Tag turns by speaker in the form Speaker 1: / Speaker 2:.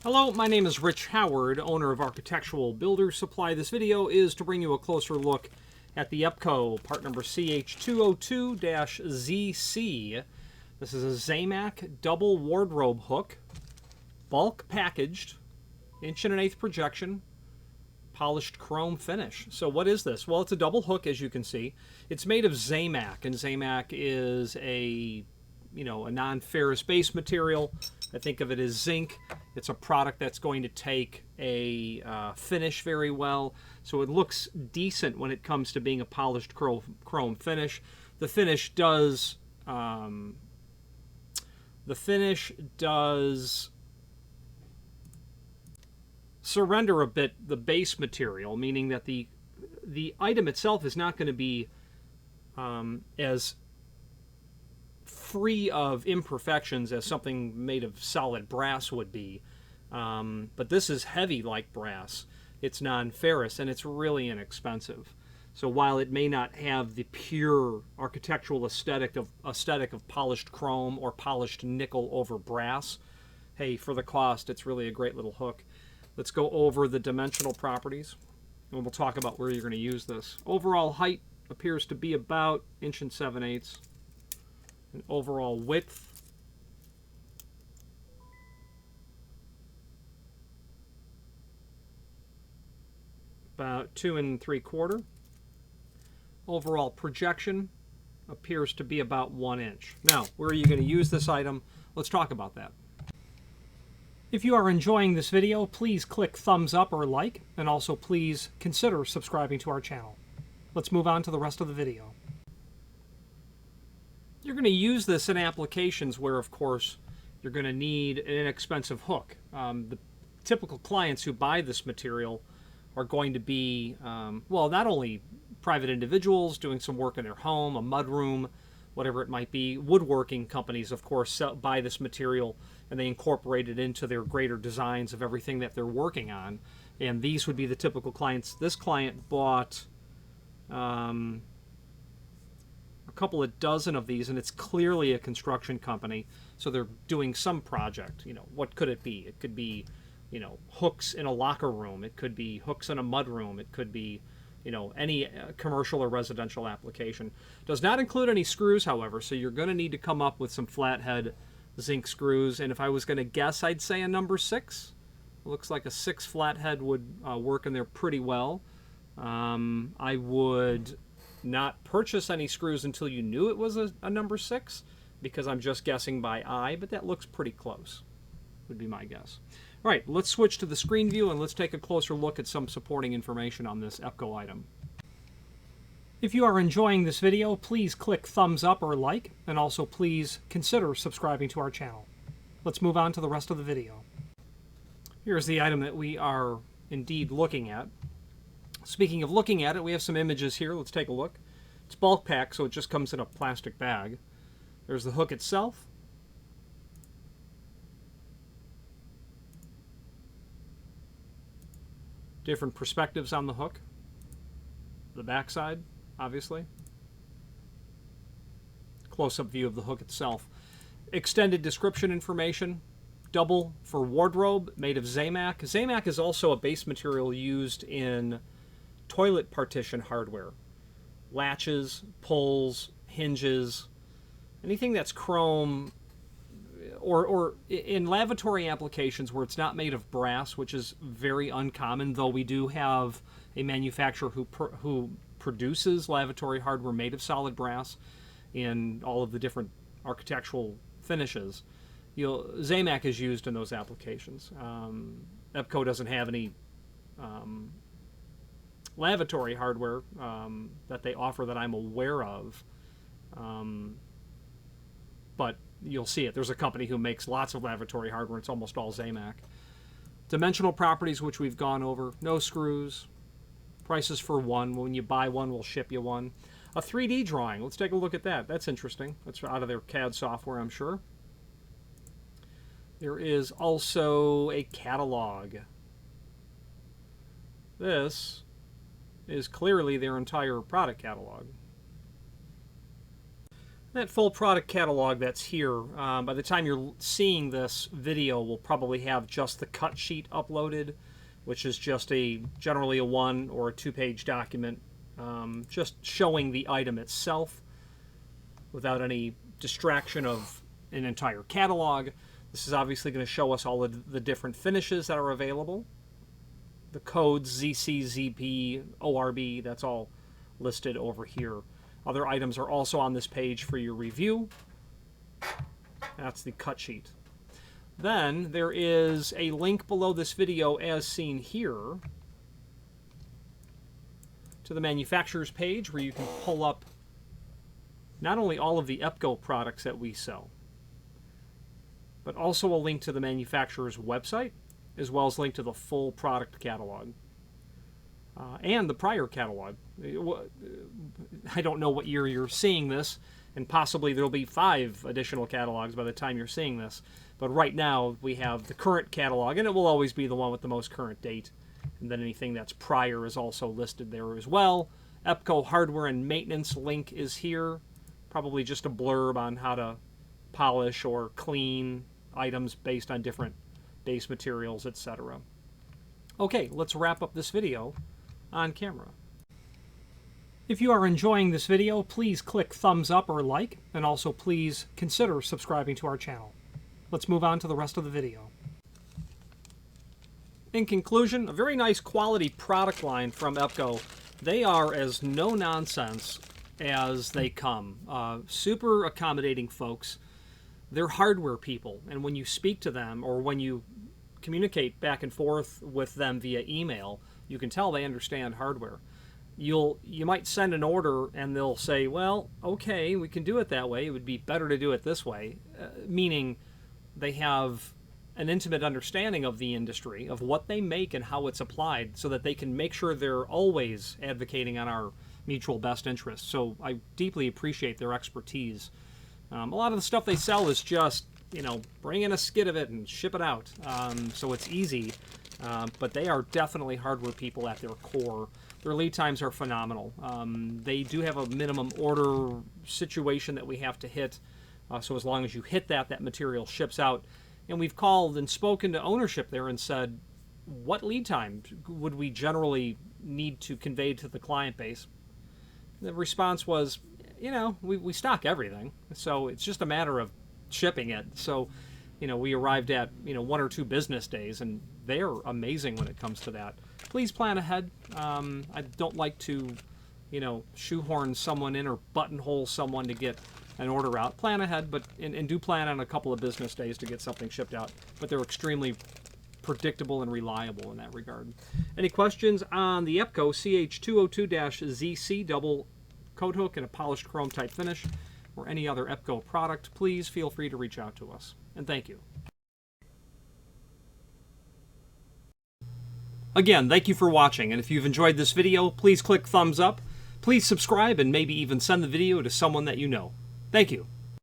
Speaker 1: Hello, my name is Rich Howard, owner of Architectural Builder Supply. This video is to bring you a closer look at the Epco part number CH202-ZC. This is a Zamack double wardrobe hook, bulk packaged, 1.1/8" projection, polished chrome finish. So what is this? Well, it's a double hook, as you can see. It's made of Zamack, and Zamack is a non-ferrous base material. I think of it as zinc. It's a product that's going to take a finish very well, so it looks decent when it comes to being a polished chrome finish. The finish does surrender a bit the base material, meaning that the item itself is not going to be as free of imperfections as something made of solid brass would be. But this is heavy like brass. It's non-ferrous, and it's really inexpensive. So while it may not have the pure architectural aesthetic of polished chrome or polished nickel over brass, hey, for the cost, it's really a great little hook. Let's go over the dimensional properties, and we'll talk about where you're going to use this. Overall height appears to be about 1 7/8". And overall width, about 2 3/4. Overall projection appears to be about 1 inch. Now, where are you going to use this item? Let's talk about that. If you are enjoying this video, please click thumbs up or like, and also please consider subscribing to our channel. Let's move on to the rest of the video. You're going to use this in applications where, of course, you're going to need an inexpensive hook. The typical clients who buy this material are going to be, well, not only private individuals doing some work in their home, a mudroom, whatever it might be. Woodworking companies, of course, buy this material and they incorporate it into their greater designs of everything that they're working on. And these would be the typical clients. This client bought a couple of dozen of these, and it's clearly a construction company, so they're doing some project. What could it be? It could be hooks in a locker room. It could be hooks in a mud room. It could be any commercial or residential application. Does not include any screws, however, so you're going to need to come up with some flathead zinc screws, and if I was going to guess, I'd say a number 6. It looks like a 6 flathead would work in there pretty well. I would not purchase any screws until you knew it was a number 6, because I'm just guessing by eye, but that looks pretty close, would be my guess. All right, let's switch to the screen view and let's take a closer look at some supporting information on this Epco item. If you are enjoying this video, please click thumbs up or like, and also please consider subscribing to our channel. Let's move on to the rest of the video. Here's the item that we are indeed looking at. Speaking of looking at it, we have some images here. Let's take a look. It's bulk packed, so it just comes in a plastic bag. There's the hook itself. Different perspectives on the hook. The backside, obviously. Close-up view of the hook itself. Extended description information. Double for wardrobe, made of Zamack. Zamack is also a base material used in toilet partition hardware. Latches, pulls, hinges, anything that's chrome, or in lavatory applications where it's not made of brass, which is very uncommon, though we do have a manufacturer who produces lavatory hardware made of solid brass in all of the different architectural finishes. Zamack is used in those applications. Epco doesn't have any lavatory hardware that they offer that I'm aware of, but you'll see it. There's a company who makes lots of lavatory hardware. It's almost all Zamack. Dimensional properties, which we've gone over. No screws. Prices for one. When you buy one, we'll ship you one. A 3D drawing. Let's take a look at that. That's interesting. That's out of their CAD software, I'm sure. There is also a catalog. This is clearly their entire product catalog. That full product catalog that's here, by the time you're seeing this video, will probably have just the cut sheet uploaded, which is just generally a 1 or a 2-page document, just showing the item itself without any distraction of an entire catalog. This is obviously going to show us all of the different finishes that are available. The codes, ZC, ZP, ORB, that's all listed over here. Other items are also on this page for your review. That's the cut sheet. Then there is a link below this video, as seen here, to the manufacturer's page where you can pull up not only all of the Epco products that we sell, but also a link to the manufacturer's website, as well as a link to the full product catalog. And the prior catalog. I don't know what year you're seeing this, and possibly there'll be 5 additional catalogs by the time you're seeing this. But right now we have the current catalog, and it will always be the one with the most current date. And then anything that's prior is also listed there as well. Epco hardware and maintenance link is here. Probably just a blurb on how to polish or clean items based on different base materials, etc. Okay, let's wrap up this video on camera. If you are enjoying this video, please click thumbs up or like, and also please consider subscribing to our channel. Let's move on to the rest of the video. In conclusion, a very nice quality product line from Epco. They are as no nonsense as they come. Super accommodating folks. They're hardware people, and when you speak to them or when you communicate back and forth with them via email, you can tell they understand hardware. You might send an order and they'll say, well, okay, we can do it that way. It would be better to do it this way, meaning they have an intimate understanding of the industry, of what they make and how it's applied, so that they can make sure they're always advocating on our mutual best interests. So I deeply appreciate their expertise. A lot of the stuff they sell is just, bring in a skid of it and ship it out. So it's easy, but they are definitely hardware people at their core. Their lead times are phenomenal. They do have a minimum order situation that we have to hit. So as long as you hit that, that material ships out. And we've called and spoken to ownership there and said, what lead time would we generally need to convey to the client base? The response was, we stock everything. So it's just a matter of shipping it. So, we arrived at, 1 or 2 business days, and they're amazing when it comes to that. Please plan ahead. I don't like to, shoehorn someone in or buttonhole someone to get an order out. Plan ahead, but and do plan on a couple of business days to get something shipped out. But they're extremely predictable and reliable in that regard. Any questions on the Epco CH202-ZC double coat hook and a polished chrome type finish, or any other Epco product, please feel free to reach out to us. And thank you. Again, thank you for watching, and if you've enjoyed this video, please click thumbs up, please subscribe, and maybe even send the video to someone that you know. Thank you.